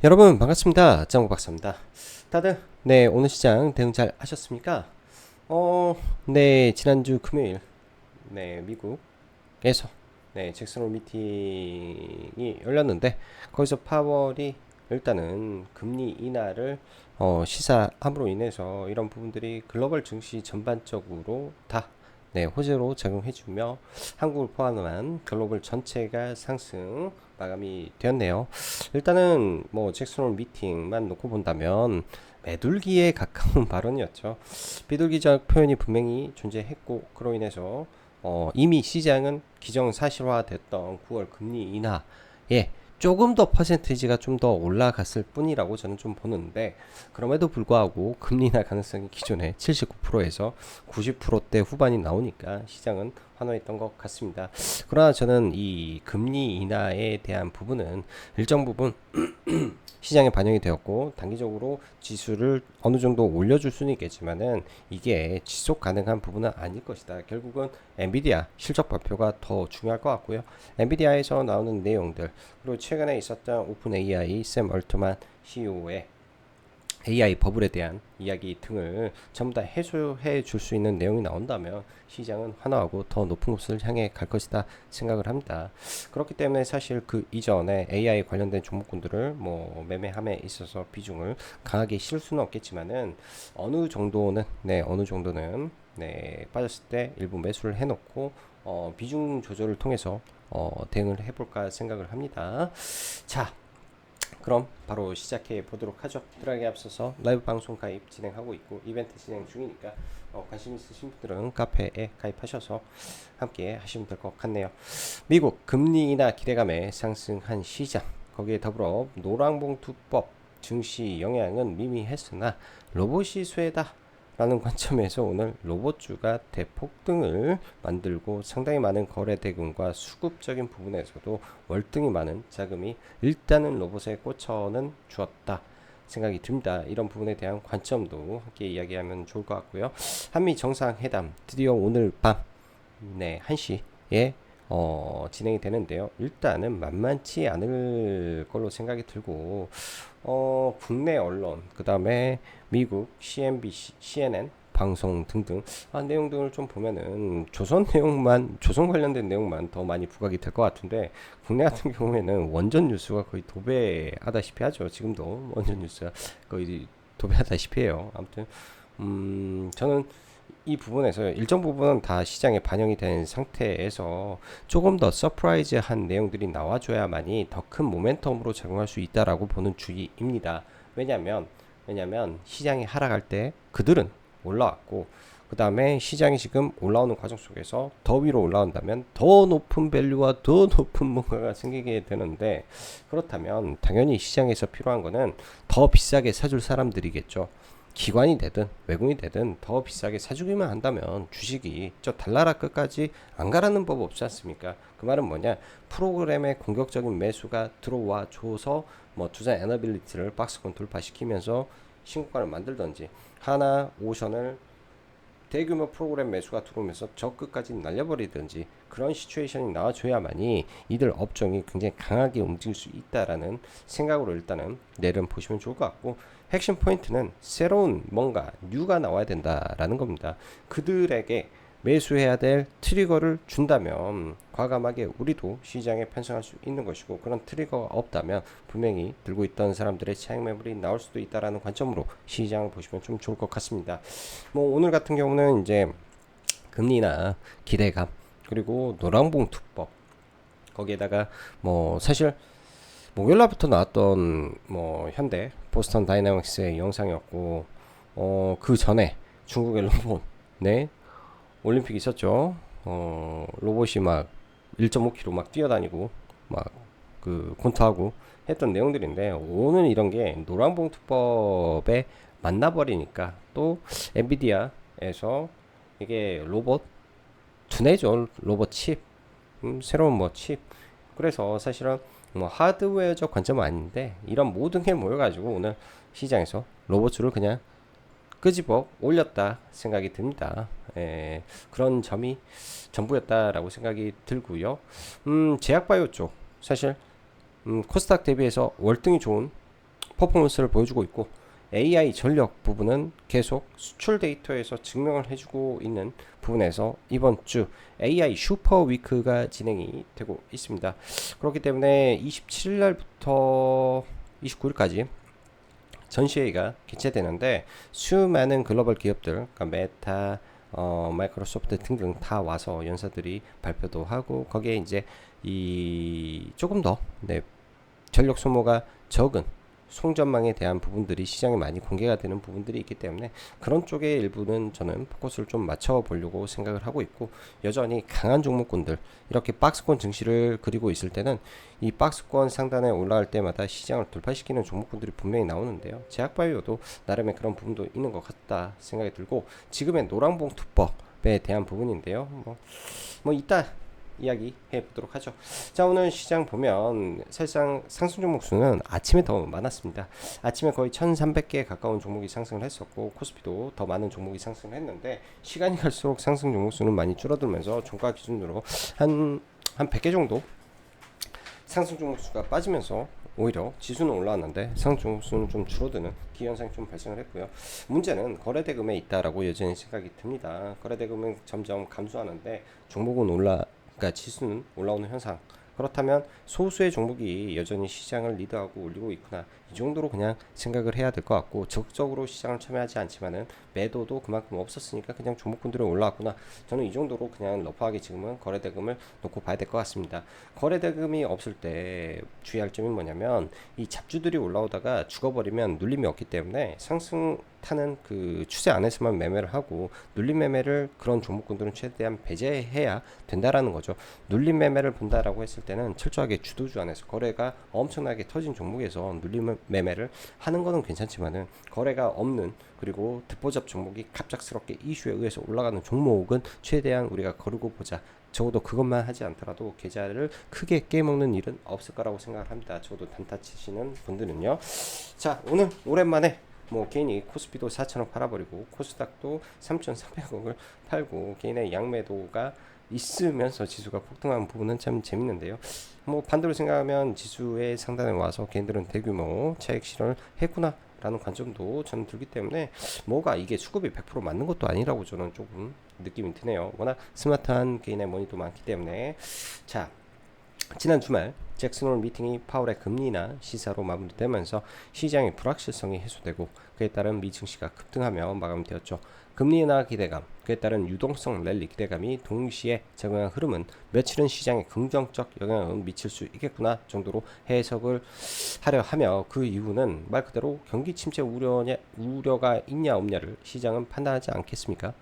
여러분 반갑습니다. 짱구 박사입니다. 다들 오늘 시장 대응 잘 하셨습니까? 지난주 금요일 미국에서 잭슨 홀 미팅이 열렸는데 거기서 파월이 일단은 금리 인하를 시사함으로 인해서 이런 부분들이 글로벌 증시 전반적으로 다 호재로 작용해주며 한국을 포함한 글로벌 전체가 상승 마감이 되었네요. 일단은 뭐 잭슨홀 미팅만 놓고 본다면 매둘기에 가까운 발언이었죠. 비둘기적 표현이 분명히 존재했고 그로 인해서 이미 시장은 기정사실화됐던 9월 금리 인하에 조금 더 퍼센테이지가 좀 더 올라갔을 뿐이라고 저는 좀 보는데 그럼에도 불구하고 금리 인하 가능성이 기존에 79%에서 90%대 후반이 나오니까 시장은 환호했던 것 같습니다. 그러나 저는 이 금리 인하에 대한 부분은 일정 부분 시장에 반영이 되었고 단기적으로 지수를 어느 정도 올려줄 수는 있겠지만은 이게 지속 가능한 부분은 아닐 것이다. 결국은 엔비디아 실적 발표가 더 중요할 것 같고요. 엔비디아에서 나오는 내용들 그리고 최근에 있었던 오픈 AI 샘 얼트만 CEO의 AI 버블에 대한 이야기 등을 전부 다 해소해 줄 수 있는 내용이 나온다면 시장은 환호하고 더 높은 곳을 향해 갈 것이다 생각을 합니다. 그렇기 때문에 사실 그 이전에 AI 관련된 종목군들을 뭐 매매함에 있어서 비중을 강하게 실을 수는 없겠지만은 어느 정도는 빠졌을 때 일부 매수를 해놓고 비중 조절을 통해서 대응을 해볼까 생각을 합니다. 자, 그럼 바로 시작해 보도록 하죠. 들어가기 앞서서 라이브 방송 가입 진행하고 있고 이벤트 진행 중이니까 관심 있으신 분들은 카페에 가입하셔서 함께 하시면 될 것 같네요. 미국 금리 인하 기대감에 상승한 시장 거기에 더불어 노란봉투법 증시 영향은 미미했으나 로봇이 쇠다 라는 관점에서 오늘 로봇주가 대폭등을 만들고 상당히 많은 거래 대금과 수급적인 부분에서도 월등히 많은 자금이 일단은 로봇에 꽂혀는 주었다 생각이 듭니다. 이런 부분에 대한 관점도 함께 이야기하면 좋을 것 같고요. 한미 정상회담 드디어 오늘 밤 1시에 진행이 되는데요. 일단은 만만치 않을 걸로 생각이 들고 국내 언론 그 다음에 미국 CNBC, CNN 방송 등등 내용 등을 좀 보면은 조선 관련된 내용만 더 많이 부각이 될 것 같은데 국내 같은 경우에는 원전 뉴스가 거의 도배하다시피 하죠. 지금도 원전 뉴스가 거의 도배하다시피 해요. 아무튼 저는 이 부분에서 일정 부분은 다 시장에 반영이 된 상태에서 조금 더 서프라이즈한 내용들이 나와줘야만이 더 큰 모멘텀으로 작용할 수 있다라고 보는 주의입니다. 왜냐면 시장이 하락할 때 그들은 올라왔고 그 다음에 시장이 지금 올라오는 과정 속에서 더 위로 올라온다면 더 높은 밸류와 더 높은 뭔가가 생기게 되는데 그렇다면 당연히 시장에서 필요한 거는 더 비싸게 사줄 사람들이겠죠. 기관이 되든 외국인이 되든 더 비싸게 사주기만 한다면 주식이 저 달나라 끝까지 안 가라는 법 없지 않습니까? 그 말은 뭐냐? 프로그램에 공격적인 매수가 들어와 줘서 뭐 투자 에너빌리티를 박스권 돌파시키면서 신고가를 만들던지 하나 오션을 대규모 프로그램 매수가 들어오면서 저 끝까지 날려버리든지 그런 시츄에이션이 나와줘야만이 이들 업종이 굉장히 강하게 움직일 수 있다라는 생각으로 일단은 내일은 보시면 좋을 것 같고 핵심 포인트는 새로운 뭔가 뉴가 나와야 된다라는 겁니다. 그들에게 매수해야 될 트리거를 준다면 과감하게 우리도 시장에 편성할 수 있는 것이고 그런 트리거가 없다면 분명히 들고 있던 사람들의 차익 매물이 나올 수도 있다라는 관점으로 시장을 보시면 좀 좋을 것 같습니다. 뭐 오늘 같은 경우는 이제 금리나 기대감 그리고 노란봉투법 거기에다가 뭐 사실 목요일날부터 나왔던 뭐 현대 보스턴 다이나믹스의 영상이었고 그 전에 중국의 로봇 올림픽 있었죠. 로봇이 막 1.5km 막 뛰어다니고 막 그 권투하고 했던 내용들인데 오늘 이런 게 노란봉투법에 만나버리니까 또 엔비디아에서 이게 로봇 두뇌죠. 로봇 칩 새로운 뭐 칩 그래서 사실은 뭐 하드웨어적 관점은 아닌데 이런 모든 게 모여가지고 오늘 시장에서 로봇을 그냥 끄집어 올렸다 생각이 듭니다. 그런 점이 전부였다라고 생각이 들고요. 제약바이오 쪽 사실 코스닥 대비해서 월등히 좋은 퍼포먼스를 보여주고 있고, AI 전력 부분은 계속 수출 데이터에서 증명을 해주고 있는 부분에서 이번 주 AI 슈퍼 위크가 진행이 되고 있습니다. 그렇기 때문에 27일 날부터 29일까지 전시회가 개최되는데, 수많은 글로벌 기업들, 그러니까 메타, 마이크로소프트 등등 다 와서 연사들이 발표도 하고, 거기에 이제 이 조금 더 전력 소모가 적은 송전망에 대한 부분들이 시장에 많이 공개가 되는 부분들이 있기 때문에 그런 쪽의 일부는 저는 포커스를 좀 맞춰 보려고 생각을 하고 있고, 여전히 강한 종목군들, 이렇게 박스권 증시를 그리고 있을 때는 이 박스권 상단에 올라갈 때마다 시장을 돌파시키는 종목군들이 분명히 나오는데요. 제약바이오도 나름의 그런 부분도 있는 것 같다 생각이 들고, 지금의 노란봉투법에 대한 부분인데요. 뭐 이따 이야기 해보도록 하죠. 자, 오늘 시장 보면 사실상 상승 종목 수는 아침에 더 많았습니다. 아침에 거의 1300개에 가까운 종목이 상승을 했었고, 코스피도 더 많은 종목이 상승을 했는데, 시간이 갈수록 상승 종목 수는 많이 줄어들면서 종가 기준으로 한 100개 정도 상승 종목 수가 빠지면서 오히려 지수는 올라왔는데 상승 종목 수는 좀 줄어드는 기현상이 좀 발생을 했고요. 문제는 거래대금에 있다라고 여전히 생각이 듭니다. 거래대금은 점점 감소하는데 종목은 그러니까 지수는 올라오는 현상. 그렇다면 소수의 종목이 여전히 시장을 리드하고 올리고 있구나, 이 정도로 그냥 생각을 해야 될 것 같고, 적극적으로 시장을 참여하지 않지만은 매도도 그만큼 없었으니까 그냥 종목군들이 올라왔구나, 저는 이 정도로 그냥 러프하게 지금은 거래대금을 놓고 봐야 될 것 같습니다. 거래대금이 없을 때 주의할 점이 뭐냐면, 이 잡주들이 올라오다가 죽어버리면 눌림이 없기 때문에 상승 타는 그 추세 안에서만 매매를 하고, 눌림 매매를 그런 종목군들은 최대한 배제해야 된다라는 거죠. 눌림 매매를 본다라고 했을 때는 철저하게 주도주 안에서 거래가 엄청나게 터진 종목에서 눌림 매매를 하는 거는 괜찮지만은, 거래가 없는, 그리고 듣보잡 종목이 갑작스럽게 이슈에 의해서 올라가는 종목은 최대한 우리가 거르고 보자. 적어도 그것만 하지 않더라도 계좌를 크게 깨먹는 일은 없을 거라고 생각을 합니다. 적어도 단타 치시는 분들은요. 자, 오늘 오랜만에 개인이 코스피도 4천억 팔아버리고 코스닥도 3,300억을 팔고 개인의 양매도가 있으면서 지수가 폭등한 부분은 참 재밌는데요. 반대로 생각하면 지수의 상단에 와서 개인들은 대규모 차익 실현을 했구나 라는 관점도 저는 들기 때문에, 뭐가 이게 수급이 100% 맞는 것도 아니라고 저는 조금 느낌이 드네요. 워낙 스마트한 개인의 머니도 많기 때문에. 자, 지난 주말 잭슨홀 미팅이 파월의 금리 인하 시사로 마무리되면서 시장의 불확실성이 해소되고, 그에 따른 미 증시가 급등하며 마감되었죠. 금리 인하 기대감, 그에 따른 유동성 랠리 기대감이 동시에 작용한 흐름은 며칠은 시장에 긍정적 영향을 미칠 수 있겠구나 정도로 해석을 하려 하며, 그 이유는 말 그대로 경기 침체 우려가 있냐 없냐를 시장은 판단하지 않겠습니까?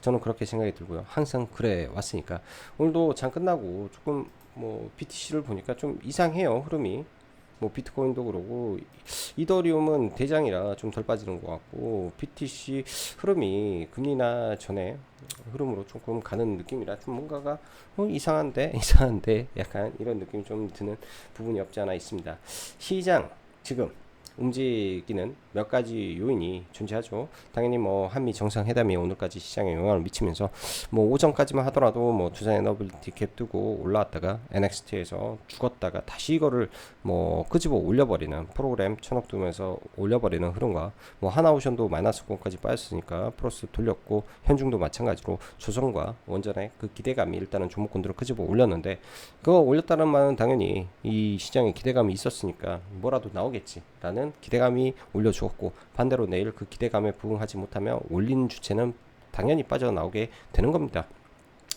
저는 그렇게 생각이 들고요. 항상 그래 왔으니까. 오늘도 장 끝나고 조금 BTC를 보니까 좀 이상해요, 흐름이. 비트코인도 그러고, 이더리움은 대장이라 좀 덜 빠지는 것 같고, BTC 흐름이 금리나 전에 흐름으로 조금 가는 느낌이라 좀 뭔가가 이상한데 약간 이런 느낌이 좀 드는 부분이 없지 않아 있습니다. 시장 지금 움직이는 몇 가지 요인이 존재하죠. 당연히 한미 정상회담이 오늘까지 시장에 영향을 미치면서 오전까지만 하더라도 두산 에너빌리티 갭 두고 올라왔다가 NXT에서 죽었다가 다시 이거를 끄집어 올려버리는, 프로그램 천억 두면서 올려버리는 흐름과, 하나오션도 마이너스권까지 빠졌으니까 플러스 돌렸고, 현중도 마찬가지로 조선과 원전의 그 기대감이 일단은 종목군들을 끄집어 올렸는데, 그거 올렸다는 말은 당연히 이 시장에 기대감이 있었으니까 뭐라도 나오겠지라는 기대감이 올려주었고, 반대로 내일 그 기대감에 부응하지 못하면 올린 주체는 당연히 빠져나오게 되는 겁니다.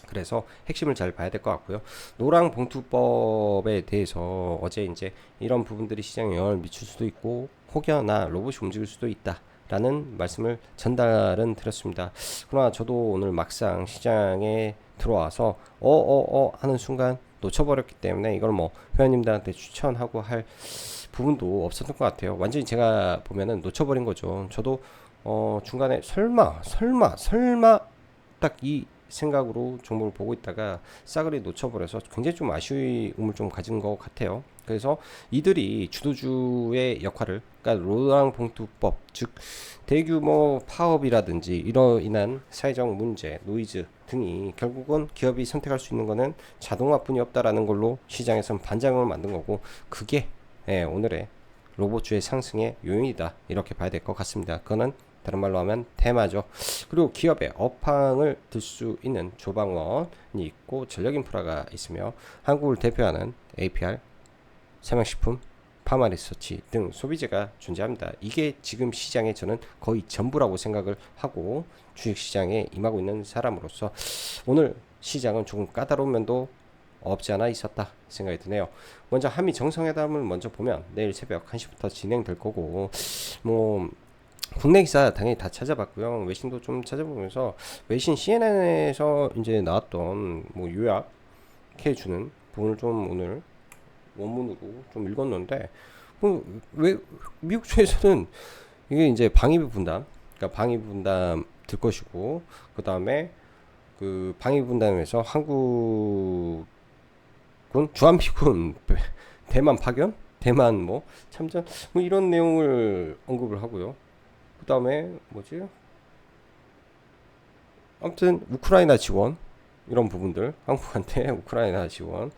그래서 핵심을 잘 봐야 될 것 같고요. 노랑봉투법에 대해서 어제 이제 이런 부분들이 시장에 영향을 미칠 수도 있고, 혹여나 로봇이 움직일 수도 있다 라는 말씀을 전달은 드렸습니다. 그러나 저도 오늘 막상 시장에 들어와서 하는 순간 놓쳐버렸기 때문에, 이걸 회원님들한테 추천하고 할 부분도 없었던 것 같아요. 완전히 제가 보면은 놓쳐버린 거죠. 저도 중간에 설마 딱 이 생각으로 종목을 보고 있다가 싸그리 놓쳐버려서 굉장히 좀 아쉬움을 좀 가진 것 같아요. 그래서 이들이 주도주의 역할을, 그러니까 노랑봉투법, 즉 대규모 파업이라든지 이로 인한 사회적 문제, 노이즈 등이 결국은 기업이 선택할 수 있는 거는 자동화뿐이 없다라는 걸로 시장에서는 반장을 만든 거고, 그게 오늘의 로봇주의 상승의 요인이다 이렇게 봐야 될 것 같습니다. 그거는 다른 말로 하면 테마죠. 그리고 기업의 업황을 들 수 있는 조방원이 있고 전력인프라가 있으며 한국을 대표하는 APR, 삼양식품, 파마리서치 등 소비재가 존재합니다. 이게 지금 시장에 저는 거의 전부라고 생각을 하고 주식시장에 임하고 있는 사람으로서 오늘 시장은 조금 까다로운 면도 없지 않아 있었다 생각이 드네요. 먼저 한미 정상회담을 먼저 보면 내일 새벽 1시부터 진행될 거고 뭐 국내 기사 당연히 다 찾아봤고요. 외신도 좀 찾아보면서 외신 CNN에서 이제 나왔던 뭐 요약해 주는 부분을 좀 오늘 원문으로 좀 읽었는데 왜 미국 쪽에서는 이게 이제 방위비 분담, 그러니까 방위비 분담 들 것이고 그 다음에 그 방위비 분담에서 한국군 주한미군 대만 파견, 대만 뭐 참전 뭐 이런 내용을 언급을 하고요. 그 다음에 뭐지? 아무튼 우크라이나 지원 이런 부분들 한국한테 우크라이나 지원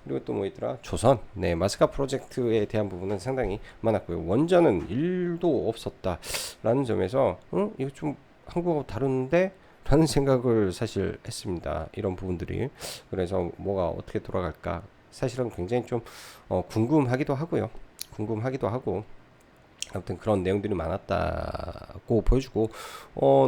그리고 또 뭐 있더라 조선 네 마스카 프로젝트에 대한 부분은 상당히 많았고요. 원전은 일도 없었다라는 점에서 이거 좀 한국하고 다른데 라는 생각을 사실 했습니다. 이런 부분들이 그래서 뭐가 어떻게 돌아갈까 사실은 굉장히 좀 궁금하기도 하고요. 궁금하기도 하고 아무튼 그런 내용들이 많았다고 보여주고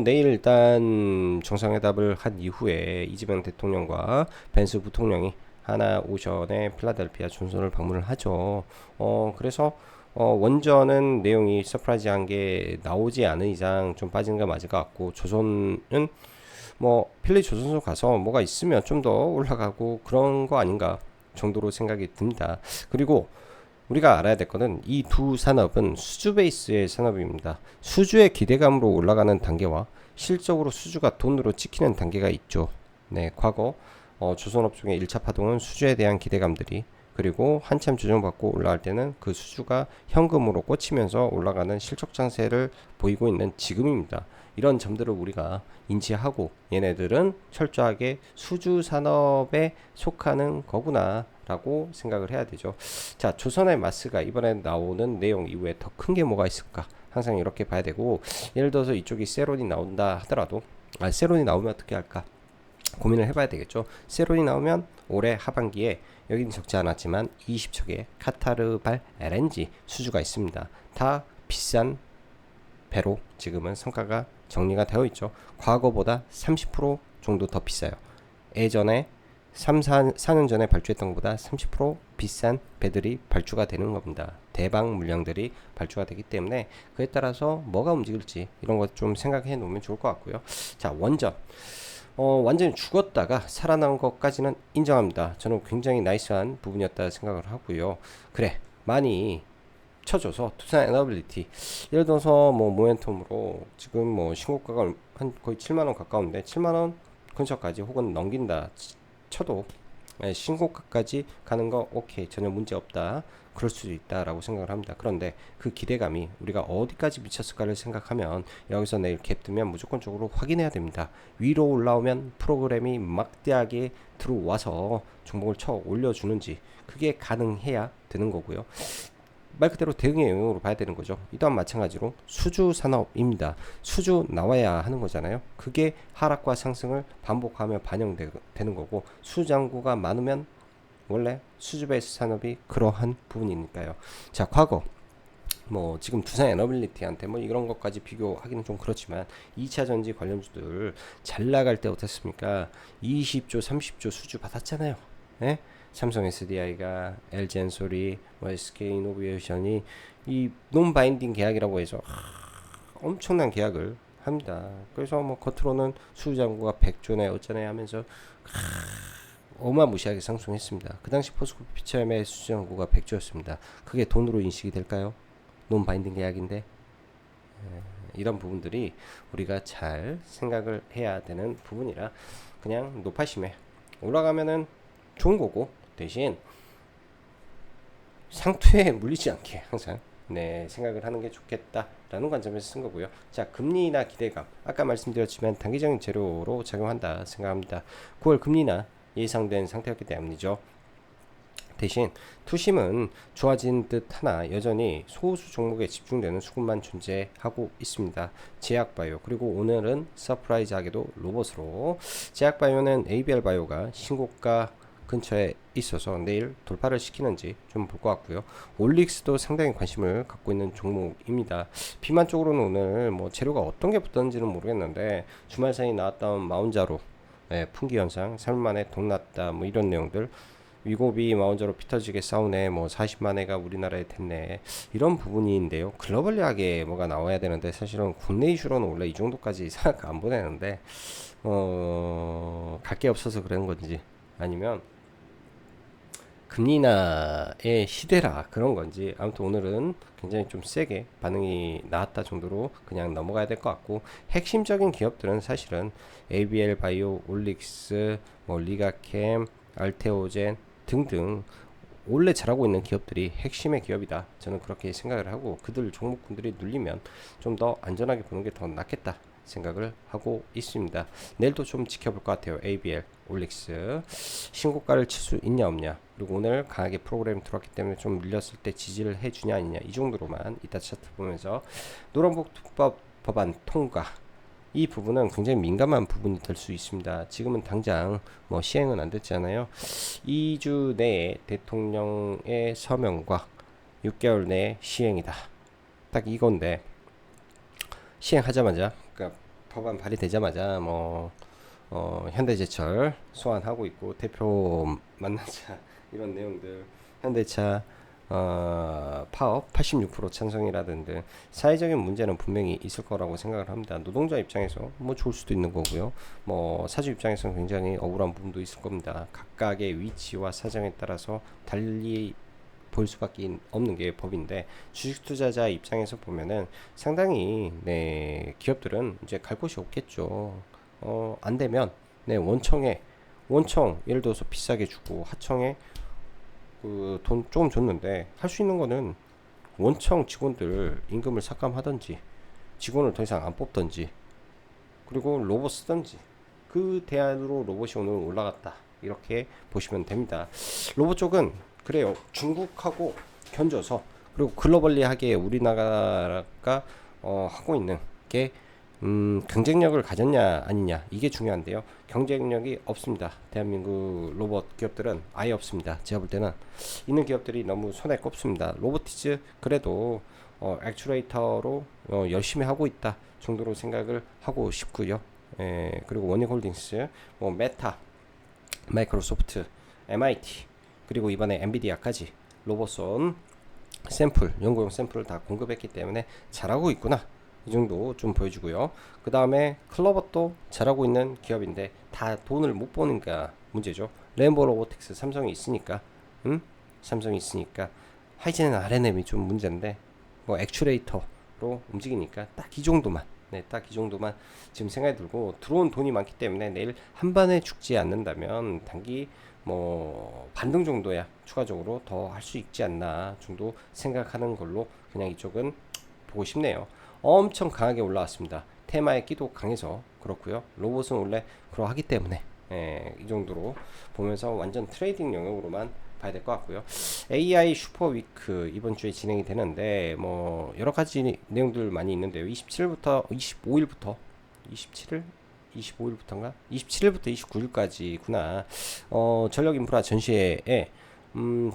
내일 일단 정상회담을 한 이후에 이재명 대통령과 벤스 부통령이 하나 오전에 필라델피아 존슨을 방문을 하죠. 그래서 원전은 내용이 서프라이즈한 게 나오지 않은 이상 좀 빠지는 게 맞을 것 같고 조선은 뭐 필리 조선소 가서 뭐가 있으면 좀 더 올라가고 그런 거 아닌가 정도로 생각이 듭니다. 그리고 우리가 알아야 될 것은 이 두 산업은 수주 베이스의 산업입니다. 수주의 기대감으로 올라가는 단계와 실적으로 수주가 돈으로 찍히는 단계가 있죠. 네, 과거 조선업종의 1차 파동은 수주에 대한 기대감들이 그리고 한참 조정받고 올라갈 때는 그 수주가 현금으로 꽂히면서 올라가는 실적 장세를 보이고 있는 지금입니다. 이런 점들을 우리가 인지하고 얘네들은 철저하게 수주 산업에 속하는 거구나 라고 생각을 해야 되죠. 자, 조선의 마스가 이번에 나오는 내용 이후에 더 큰 게 뭐가 있을까 항상 이렇게 봐야 되고 예를 들어서 이쪽이 세론이 나온다 하더라도 세론이 나오면 어떻게 할까 고민을 해봐야 되겠죠. 세론이 나오면 올해 하반기에 여기는 적지 않았지만 20척의 카타르발 LNG 수주가 있습니다. 다 비싼 배로 지금은 성과가 정리가 되어 있죠. 과거보다 30% 정도 더 비싸요. 예전에 4년 전에 발주했던 것보다 30% 비싼 배들이 발주가 되는 겁니다. 대박 물량들이 발주가 되기 때문에 그에 따라서 뭐가 움직일지 이런 것 좀 생각해 놓으면 좋을 것 같고요. 자, 원전. 완전히 죽었다가 살아난 것까지는 인정합니다. 저는 굉장히 나이스한 부분이었다 생각을 하고요. 그래, 많이 쳐줘서 투싼 에너빌리티 예를 들어서 뭐 모멘텀으로 지금 뭐 신고가가 한 거의 7만원 가까운데 7만원 근처까지 혹은 넘긴다 쳐도 신고가까지 가는 거 오케이 전혀 문제 없다 그럴 수도 있다라고 생각을 합니다. 그런데 그 기대감이 우리가 어디까지 미쳤을까를 생각하면 여기서 내일 갭 뜨면 무조건적으로 확인해야 됩니다. 위로 올라오면 프로그램이 막대하게 들어와서 종목을 쳐 올려주는지 그게 가능해야 되는 거고요. 말 그대로 대응의 영역으로 봐야 되는 거죠. 이 또한 마찬가지로 수주 산업입니다. 수주 나와야 하는 거잖아요. 그게 하락과 상승을 반복하며 반영되는 거고 수장구가 많으면 원래 수주 베이스 산업이 그러한 부분이니까요. 자, 과거 뭐 지금 두산 에너빌리티한테 뭐 이런 것까지 비교하기는 좀 그렇지만 2차 전지 관련주들 잘 나갈 때 어땠습니까? 20조 30조 수주 받았잖아요. 예? 삼성 SDI가 LG엔솔이 뭐 SK이노베이션이 이 논바인딩 계약이라고 해서 엄청난 계약을 합니다. 그래서 뭐 겉으로는 수주장구가 100조네 어쩌네 하면서 어마무시하게 상승했습니다. 그 당시 포스코 피처엠의 수주장구가 100조였습니다. 그게 돈으로 인식이 될까요? 논바인딩 계약인데 이런 부분들이 우리가 잘 생각을 해야 되는 부분이라 그냥 높아심에 올라가면은 좋은 거고 대신 상투에 물리지 않게 항상 생각을 하는 게 좋겠다라는 관점에서 쓴 거고요. 자, 금리나 기대감 아까 말씀드렸지만 단기적인 재료로 작용한다 생각합니다. 9월 금리나 예상된 상태였기 때문이죠. 대신 투심은 좋아진 듯 하나 여전히 소수 종목에 집중되는 수급만 존재하고 있습니다. 제약바이오, 그리고 오늘은 서프라이즈하게도 로봇으로 제약바이오는 ABL 바이오가 신고가 근처에 있어서 내일 돌파를 시키는지 좀 볼 것 같고요. 올릭스도 상당히 관심을 갖고 있는 종목입니다. 비만 쪽으로는 오늘 뭐 재료가 어떤 게 붙었는지는 모르겠는데 주말 사이 나왔던 마운자로 풍기 현상, 3일 만에 동났다, 뭐 이런 내용들. 위고비 마운저로 피터지게 싸우네, 뭐 40만 회가 우리나라에 됐네, 이런 부분인데요. 글로벌리하게 뭐가 나와야 되는데 사실은 국내 이슈로는 원래 이 정도까지 생각 안 보내는데 갈 게 없어서 그런 건지 아니면 금리 인하의 시대라 그런 건지, 아무튼 오늘은 굉장히 좀 세게 반응이 나왔다 정도로 그냥 넘어가야 될 것 같고, 핵심적인 기업들은 사실은 ABL 바이오, 올릭스, 뭐 리가캠, 알테오젠 등등 원래 잘하고 있는 기업들이 핵심의 기업이다, 저는 그렇게 생각을 하고, 그들 종목군들이 눌리면 좀 더 안전하게 보는 게 더 낫겠다 생각을 하고 있습니다. 내일도 좀 지켜볼 것 같아요. ABL, 올릭스 신고가를 칠 수 있냐 없냐, 그리고 오늘 강하게 프로그램 들어왔기 때문에 좀 밀렸을 때 지지를 해주냐 아니냐, 이 정도로만 이따 차트 보면서. 노란복 특법 법안 통과, 이 부분은 굉장히 민감한 부분이 될 수 있습니다. 지금은 당장 뭐 시행은 안 됐잖아요. 2주 내에 대통령의 서명과 6개월 내에 시행이다, 딱 이건데, 시행하자마자, 그러니까 법안 발의되자마자 뭐 현대제철 소환하고 있고, 대표 만나자 이런 내용들, 현대차 파업 86% 찬성이라든지 사회적인 문제는 분명히 있을 거라고 생각을 합니다. 노동자 입장에서 뭐 좋을 수도 있는 거고요. 뭐 사주 입장에서는 굉장히 억울한 부분도 있을 겁니다. 각각의 위치와 사정에 따라서 달리 볼 수밖에 없는 게 법인데, 주식 투자자 입장에서 보면은 상당히 기업들은 이제 갈 곳이 없겠죠. 안 되면 원청 예를 들어서 비싸게 주고 하청에 그 돈 조금 줬는데 할 수 있는 거는 원청 직원들 임금을 삭감하든지 직원을 더 이상 안 뽑든지, 그리고 로봇 쓰든지, 그 대안으로 로봇이 오늘 올라갔다, 이렇게 보시면 됩니다. 로봇 쪽은 그래요. 중국하고 견줘서, 그리고 글로벌리하게 우리나라가 하고 있는 게 경쟁력을 가졌냐 아니냐, 이게 중요한데요. 경쟁력이 없습니다. 대한민국 로봇 기업들은 아예 없습니다. 제가 볼 때는 있는 기업들이 너무 손에 꼽습니다. 로보티즈 그래도 액추레이터로 열심히 하고 있다 정도로 생각을 하고 싶고요. 그리고 원익홀딩스, 뭐 메타, 마이크로소프트, MIT, 그리고 이번에 엔비디아까지 로봇손 샘플, 연구용 샘플을 다 공급했기 때문에 잘하고 있구나, 이 정도 좀 보여주고요. 그 다음에 클로버도 잘하고 있는 기업인데 다 돈을 못 버니까 문제죠. 램보 로보틱스, 삼성이 있으니까, 삼성이 있으니까 하이젠 RNM이 좀 문제인데, 뭐 액추레이터로 움직이니까 딱 이 정도만, 딱 이 정도만 지금 생각이 들고, 들어온 돈이 많기 때문에 내일 한 번에 죽지 않는다면 단기 뭐 반등 정도야 추가적으로 더 할 수 있지 않나 정도 생각하는 걸로 그냥 이쪽은 보고 싶네요. 엄청 강하게 올라왔습니다. 테마의 끼도 강해서 그렇고요. 로봇은 원래 그러하기 때문에 이 정도로 보면서 완전 트레이딩 영역으로만 봐야 될 것 같고요. AI 슈퍼위크 이번 주에 진행이 되는데 뭐 여러 가지 내용들 많이 있는데요. 27일부터 25일부터 27일 25일부터인가? 27일부터 29일까지구나. 전력 인프라 전시회에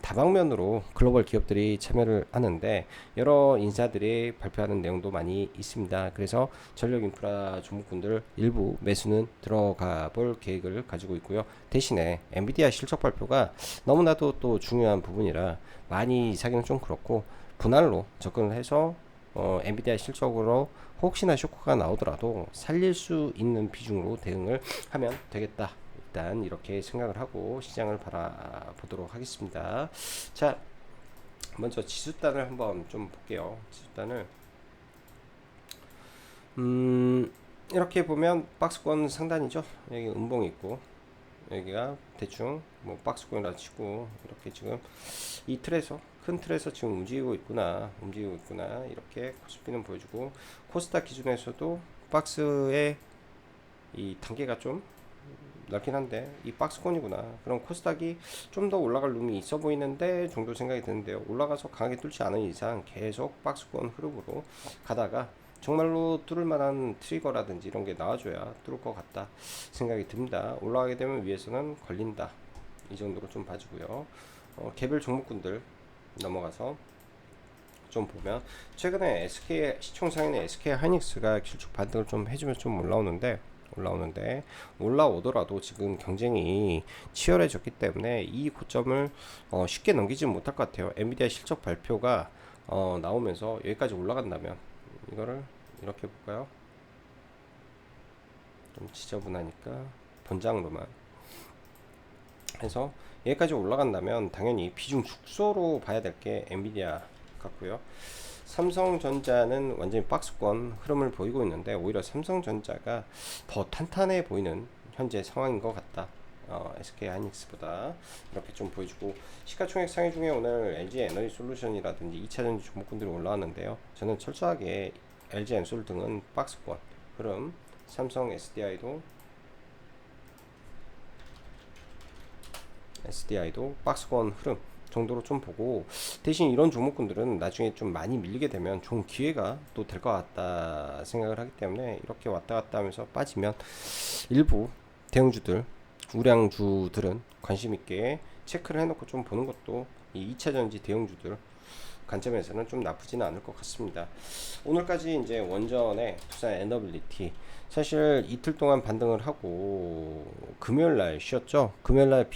다방면으로 글로벌 기업들이 참여를 하는데 여러 인사들이 발표하는 내용도 많이 있습니다. 그래서 전력 인프라 종목군들 일부 매수는 들어가 볼 계획을 가지고 있고요. 대신에 엔비디아 실적 발표가 너무나도 또 중요한 부분이라 많이 사기는 좀 그렇고, 분할로 접근을 해서 엔비디아 실적으로 혹시나 쇼크가 나오더라도 살릴 수 있는 비중으로 대응을 하면 되겠다, 일단 이렇게 생각을 하고 시장을 바라보도록 하겠습니다. 자, 먼저 지수단을 한번 좀 볼게요. 지수단을 이렇게 보면 박스권 상단이죠. 여기 음봉이 있고 여기가 대충 뭐 박스권이라 치고, 이렇게 지금 이 틀에서, 큰 틀에서 지금 움직이고 있구나 이렇게 코스피는 보여주고, 코스닥 기준에서도 박스의 이 단계가 좀 넓긴 한데 이 박스권이구나. 그럼 코스닥이 좀 더 올라갈 룸이 있어 보이는데 정도 생각이 드는데요. 올라가서 강하게 뚫지 않은 이상 계속 박스권 흐름으로 가다가 정말로 뚫을 만한 트리거라든지 이런 게 나와줘야 뚫을 것 같다 생각이 듭니다. 올라가게 되면 위에서는 걸린다. 이 정도로 좀 봐주고요. 개별 종목군들 넘어가서 좀 보면 최근에 SK 시총상위는 SK 하이닉스가 길쭉 반등을 좀 해주면서 좀 올라오더라도 지금 경쟁이 치열해졌기 때문에 이 고점을 쉽게 넘기지는 못할 것 같아요. 엔비디아 실적 발표가 나오면서 여기까지 올라간다면 이거를 이렇게 볼까요? 좀 지저분하니까 본장으로만 해서 여기까지 올라간다면 당연히 비중 축소로 봐야 될 게 엔비디아 같고요. 삼성전자는 완전히 박스권 흐름을 보이고 있는데 오히려 삼성전자가 더 탄탄해 보이는 현재 상황인 것 같다. SK 하이닉스보다 이렇게 좀 보여주고 시가총액 상위 중에 오늘 LG 에너지 솔루션이라든지 2차전지 종목군들이 올라왔는데요. 저는 철저하게 LG 엔솔 등은 박스권 흐름, 삼성 SDI도 박스권 흐름 정도로 좀 보고 대신 이런 종목군들은 나중에 좀 많이 밀리게 되면 좋은 기회가 또 될 것 같다 생각을 하기 때문에 이렇게 왔다 갔다 하면서 빠지면 일부 대형주들 우량주들은 관심 있게 체크를 해놓고 좀 보는 것도 이 2차전지 대형주들 관점에서는 좀 나쁘지는 않을 것 같습니다. 오늘까지 이제 원전의 두산 에너빌리티 사실 이틀 동안 반등을 하고 금요일날 쉬었죠. 금요일날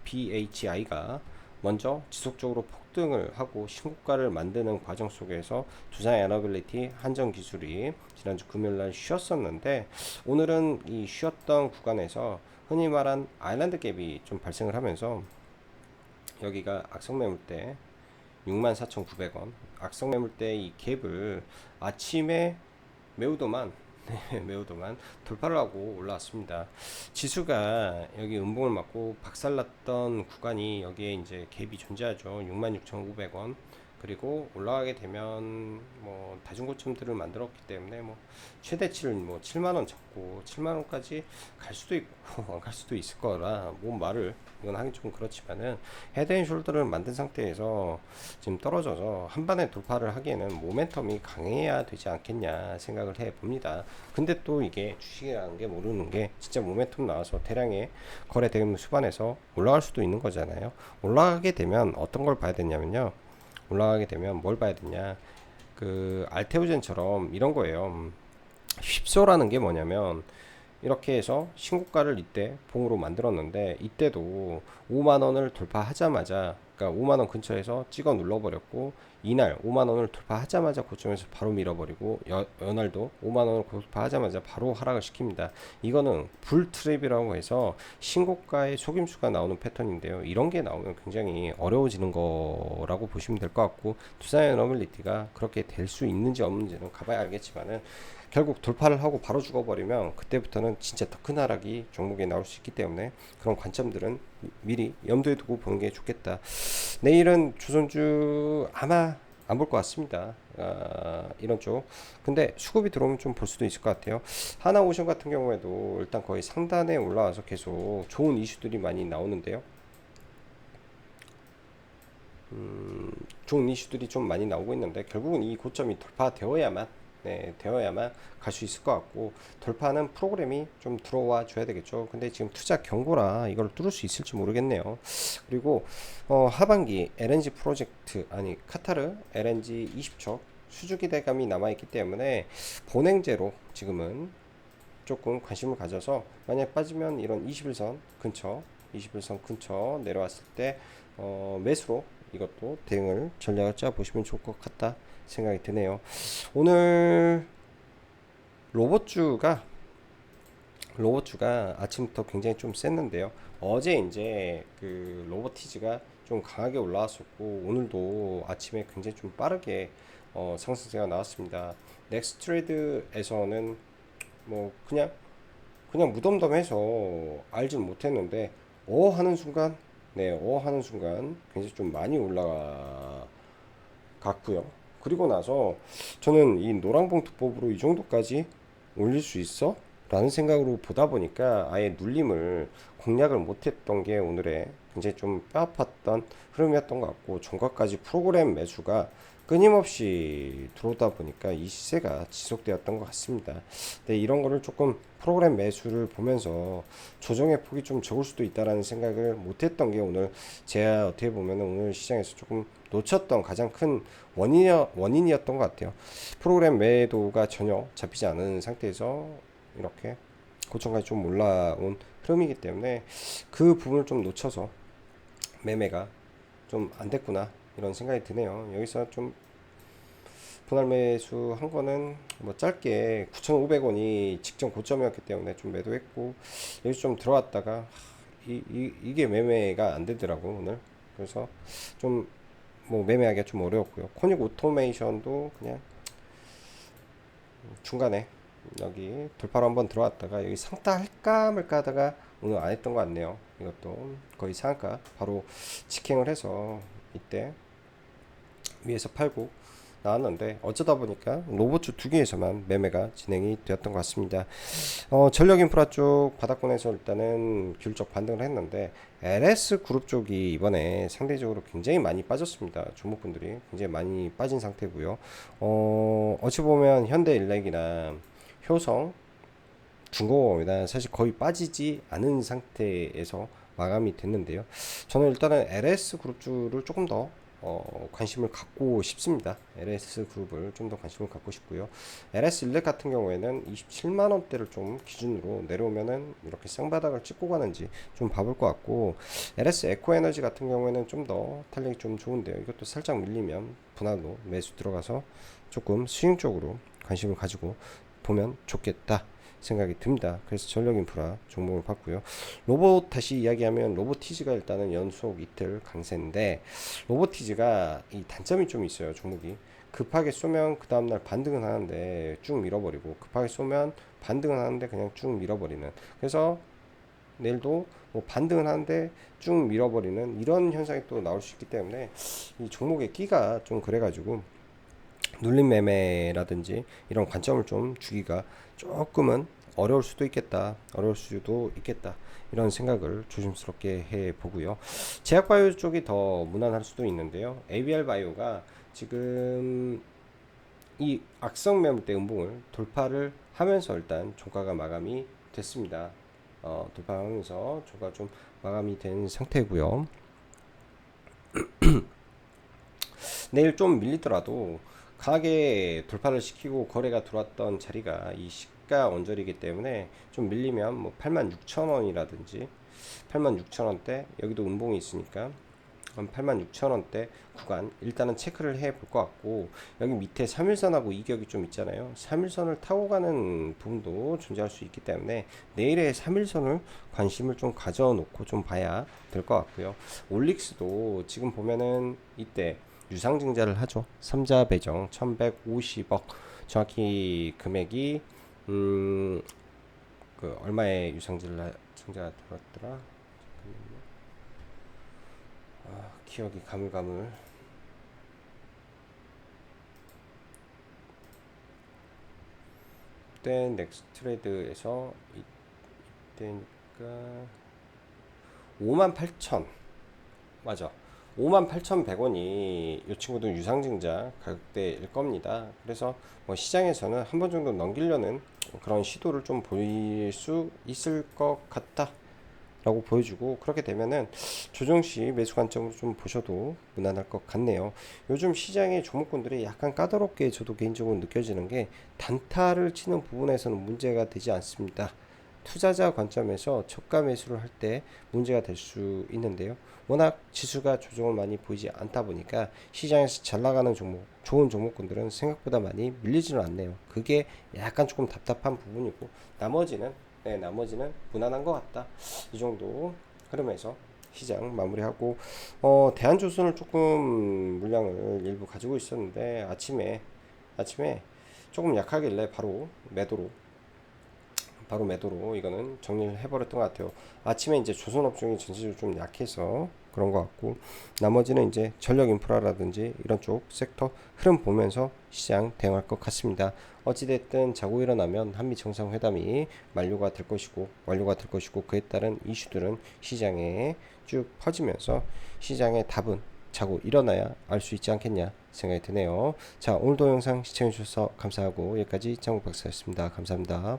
BHI가 먼저 지속적으로 폭등을 하고 신고가를 만드는 과정 속에서 두산 에너빌리티 한정기술이 지난주 금요일날 쉬었었는데 오늘은 이 쉬었던 구간에서 흔히 말한 아일랜드 갭이 좀 발생을 하면서 여기가 악성 매물대 64,900원 악성 매물대 이 갭을 아침에 매우도만 매우도만 돌파를 하고 올라왔습니다. 지수가 여기 음봉을 맞고 박살났던 구간이 여기에 이제 갭이 존재하죠. 66,500원 그리고 올라가게 되면 뭐 다중고점들을 만들었기 때문에 뭐 최대치를 뭐 7만원 잡고 7만원까지 갈 수도 있고 안 갈 수도 있을 거라 뭐 말을 이건 하기 좀 그렇지만은 헤드앤숄더를 만든 상태에서 지금 떨어져서 한 번에 돌파를 하기에는 모멘텀이 강해야 되지 않겠냐 생각을 해 봅니다. 근데 또 이게 주식이라는 게 모르는 게 진짜 모멘텀 나와서 대량의 거래 대금 수반에서 올라갈 수도 있는 거잖아요. 올라가게 되면 어떤 걸 봐야 되냐면요. 올라가게 되면 뭘 봐야 되냐. 그 알테오젠처럼 이런 거예요. 휩소라는 게 뭐냐면 이렇게 해서 신고가를 이때 봉으로 만들었는데 이때도 5만원을 돌파하자마자 그러니까 5만원 근처에서 찍어 눌러버렸고 이날 5만원을 돌파하자마자 고점에서 바로 밀어버리고 연날도 5만원을 돌파하자마자 바로 하락을 시킵니다. 이거는 불 트랩이라고 해서 신고가의 속임수가 나오는 패턴인데요. 이런 게 나오면 굉장히 어려워지는 거라고 보시면 될 것 같고 두산에너빌리티가 그렇게 될 수 있는지 없는지는 가봐야 알겠지만은 결국 돌파를 하고 바로 죽어버리면 그때부터는 진짜 더 큰 하락이 종목에 나올 수 있기 때문에 그런 관점들은 미리 염두에 두고 보는 게 좋겠다. 내일은 조선주 아마 안 볼 것 같습니다. 이런 쪽. 근데 수급이 들어오면 좀 볼 수도 있을 것 같아요. 하나오션 같은 경우에도 일단 거의 상단에 올라와서 계속 좋은 이슈들이 많이 나오는데요. 좋은 이슈들이 좀 많이 나오고 있는데 결국은 이 고점이 돌파되어야만 되어야만 갈 수 있을 것 같고 돌파는 프로그램이 좀 들어와 줘야 되겠죠. 근데 지금 투자 경고라 이걸 뚫을 수 있을지 모르겠네요. 그리고 하반기 LNG 프로젝트 아니 카타르 LNG 20척 수주 기대감이 남아있기 때문에 본행제로 지금은 조금 관심을 가져서 만약 빠지면 이런 21선 근처 내려왔을 때 매수로 이것도 대응을 전략을 짜 보시면 좋을 것 같다 생각이 드네요. 오늘 로봇주가 아침부터 굉장히 좀 셌는데요. 어제 이제 그 로보티즈가 좀 강하게 올라왔었고 오늘도 아침에 굉장히 좀 빠르게 상승세가 나왔습니다. 넥스트레드에서는 뭐 그냥 무덤덤해서 알진 못했는데 하는 순간 하는 순간 굉장히 좀 많이 올라갔고요. 그리고 나서 저는 이 노랑봉투법으로 이 정도까지 올릴 수 있어? 라는 생각으로 보다 보니까 아예 눌림을 공략을 못했던 게 오늘의 굉장히 좀 뼈아팠던 흐름이었던 것 같고, 종가까지 프로그램 매수가 끊임없이 들어오다 보니까 이 시세가 지속되었던 것 같습니다. 근데 이런 거를 조금 프로그램 매수를 보면서 조정의 폭이 좀 적을 수도 있다라는 생각을 못했던 게 오늘 제가 어떻게 보면 오늘 시장에서 조금 놓쳤던 가장 큰 원인이었던 것 같아요. 프로그램 매도가 전혀 잡히지 않은 상태에서 이렇게 고점까지 좀 올라온 흐름이기 때문에 그 부분을 좀 놓쳐서 매매가 좀 안 됐구나 이런 생각이 드네요. 여기서 좀 분할 매수 한 거는 뭐 짧게 9,500원이 직전 고점이었기 때문에 좀 매도했고, 여기서 좀 들어왔다가 이게 매매가 안 되더라고 오늘. 그래서 좀 뭐 매매하기가 좀 어려웠고요. 코닉 오토메이션도 그냥 중간에 여기 돌파로 한번 들어왔다가 여기 상따 할까 말까 하다가 오늘 안 했던 것 같네요. 이것도 거의 상한가 바로 직행을 해서 이때 위에서 팔고 나왔는데, 어쩌다 보니까 로봇주 두 개에서만 매매가 진행이 되었던 것 같습니다. 전력 인프라 쪽 바닥권에서 일단은 기울적 반등을 했는데, LS 그룹 쪽이 이번에 상대적으로 굉장히 많이 빠졌습니다. 종목분들이 굉장히 많이 빠진 상태고요. 어찌 보면 현대일렉이나 효성, 중공업이나 사실 거의 빠지지 않은 상태에서 마감이 됐는데요. 저는 일단은 LS 그룹주를 조금 더 관심을 갖고 싶습니다. LS 그룹을 좀 더 관심을 갖고 싶고요. LS 일렉 같은 경우에는 27만 원대를 좀 기준으로 내려오면은 이렇게 쌍바닥을 찍고 가는지 좀 봐볼 것 같고, LS 에코에너지 같은 경우에는 좀 더 탄력이 좀 좋은데요. 이것도 살짝 밀리면 분할로 매수 들어가서 조금 수익적으로 관심을 가지고 보면 좋겠다 생각이 듭니다. 그래서 전력 인프라 종목을 봤고요. 로봇 다시 이야기하면 로보티즈가 일단은 연속 이틀 강세인데, 로보티즈가 이 단점이 좀 있어요. 종목이 급하게 쏘면 그 다음날 반등은 하는데 쭉 밀어버리고, 급하게 쏘면 반등은 하는데 그냥 쭉 밀어버리는, 그래서 내일도 뭐 반등은 하는데 쭉 밀어버리는 이런 현상이 또 나올 수 있기 때문에 이 종목의 끼가 좀 그래가지고 눌림 매매라든지 이런 관점을 좀 주기가 조금은 어려울 수도 있겠다 이런 생각을 조심스럽게 해 보고요. 제약바이오 쪽이 더 무난할 수도 있는데요. ABR 바이오가 지금 이 악성 매물대 음봉을 돌파를 하면서 일단 종가가 마감이 됐습니다. 돌파하면서 종가 좀 마감이 된 상태고요. 내일 좀 밀리더라도 강하게 돌파를 시키고 거래가 들어왔던 자리가 이 시가 언저리이기 때문에 좀 밀리면 뭐 86,000원이라든지 86,000원대, 여기도 음봉이 있으니까 86,000원대 구간 일단은 체크를 해 볼 것 같고, 여기 밑에 3일선하고 이격이 좀 있잖아요. 3일선을 타고 가는 부분도 존재할 수 있기 때문에 내일의 3일선을 관심을 좀 가져 놓고 좀 봐야 될 것 같고요. 올릭스도 지금 보면은 이때 유상증자를 하죠. 3자 배정 1150억, 정확히 금액이 그 얼마의 유상증자가 들었더라. 기억이 가물가물. 그때 넥스트레드에서 이때니까 58,000, 맞아, 58,100원이 이 친구도 유상증자 가격대일 겁니다. 그래서 뭐 시장에서는 한 번 정도 넘기려는 그런 시도를 좀 보일 수 있을 것 같다 라고 보여주고, 그렇게 되면은 조정시 매수 관점으로 좀 보셔도 무난할 것 같네요. 요즘 시장의 종목군들이 약간 까다롭게 저도 개인적으로 느껴지는 게, 단타를 치는 부분에서는 문제가 되지 않습니다. 투자자 관점에서 저가 매수를 할 때 문제가 될 수 있는데요. 워낙 지수가 조정을 많이 보이지 않다 보니까 시장에서 잘 나가는 종목, 좋은 종목군들은 생각보다 많이 밀리지는 않네요. 그게 약간 조금 답답한 부분이고, 나머지는 무난한 것 같다. 이 정도 흐름에서 시장 마무리하고, 대한조선을 조금 물량을 일부 가지고 있었는데 아침에 조금 약하길래 바로 매도로 이거는 정리를 해버렸던 것 같아요. 아침에 이제 조선업종이 전체적으로 좀 약해서 그런 것 같고, 나머지는 이제 전력 인프라라든지 이런 쪽 섹터 흐름 보면서 시장 대응할 것 같습니다. 어찌됐든 자고 일어나면 한미 정상회담이 완료가 될 것이고 그에 따른 이슈들은 시장에 쭉 퍼지면서 시장의 답은 자고 일어나야 알 수 있지 않겠냐 생각이 드네요. 자, 오늘도 영상 시청해 주셔서 감사하고 여기까지 장국 박사였습니다. 감사합니다.